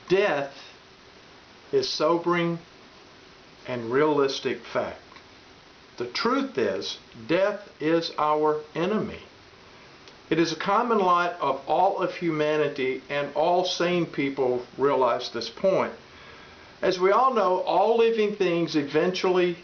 Death is sobering and realistic fact. The truth is, death is our enemy. It is a common lot of all of humanity, and all sane people realize this point. As we all know, all living things eventually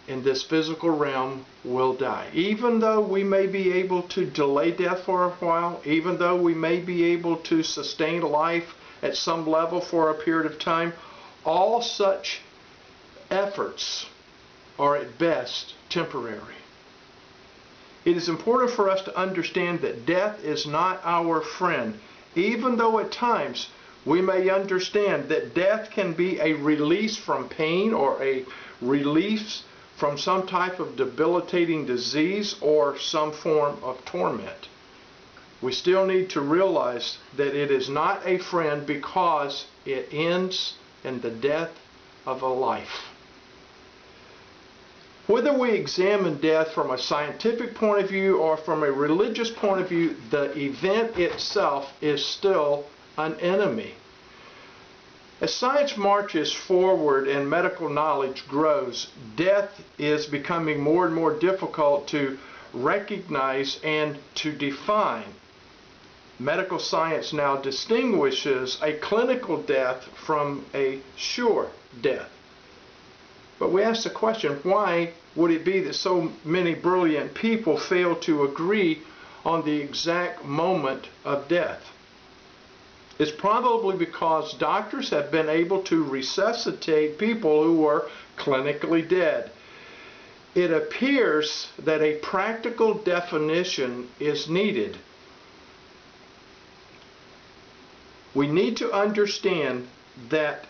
in this physical realm will die. Even though we may be able to delay death for a while, even though we may be able to sustain life at some level for a period of time, all such efforts are at best temporary. It is important for us to understand that death is not our friend, even though at times we may understand that death can be a release from pain or a release from some type of debilitating disease or some form of torment. We still need to realize that it is not a friend because it ends in the death of a life. Whether we examine death from a scientific point of view or from a religious point of view, the event itself is still an enemy. As science marches forward and medical knowledge grows, death is becoming more and more difficult to recognize and to define. Medical science now distinguishes a clinical death from a sure death. But we ask the question, why would it be that so many brilliant people fail to agree on the exact moment of death? It's probably because doctors have been able to resuscitate people who were clinically dead. It appears that a practical definition is needed. We need to understand that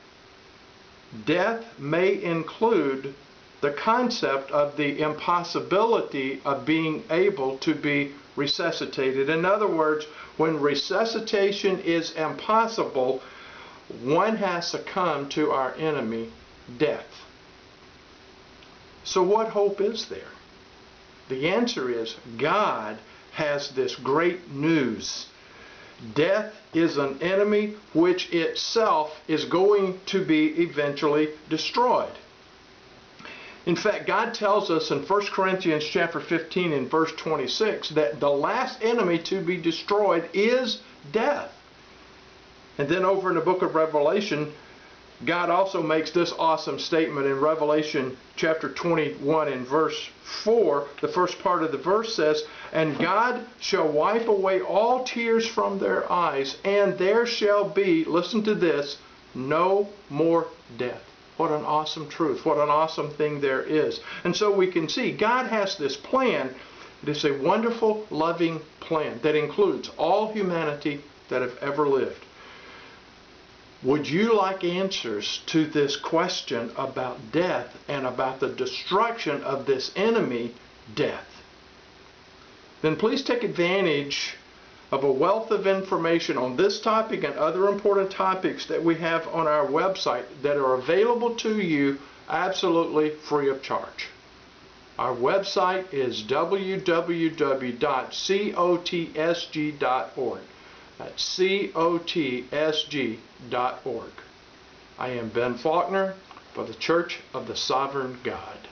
death may include the concept of the impossibility of being able to be resuscitated. In other words, when resuscitation is impossible, one has succumbed to our enemy, death. So what hope is there? The answer is God has this great news. Death is an enemy which itself is going to be eventually destroyed. In fact, God tells us in 1 Corinthians chapter 15 and verse 26 that the last enemy to be destroyed is death. And then over in the book of Revelation, God also makes this awesome statement in Revelation chapter 21 and verse 4. The first part of the verse says, "And God shall wipe away all tears from their eyes, and there shall be," listen to this, "no more death." What an awesome truth. What an awesome thing there is. And so we can see God has this plan. It is a wonderful, loving plan that includes all humanity that have ever lived. Would you like answers to this question about death and about the destruction of this enemy, death? Then please take advantage of a wealth of information on this topic and other important topics that we have on our website that are available to you absolutely free of charge. Our website is www.cotsg.org. That's cotsg.org. I am Ben Faulkner for the Church of the Sovereign God.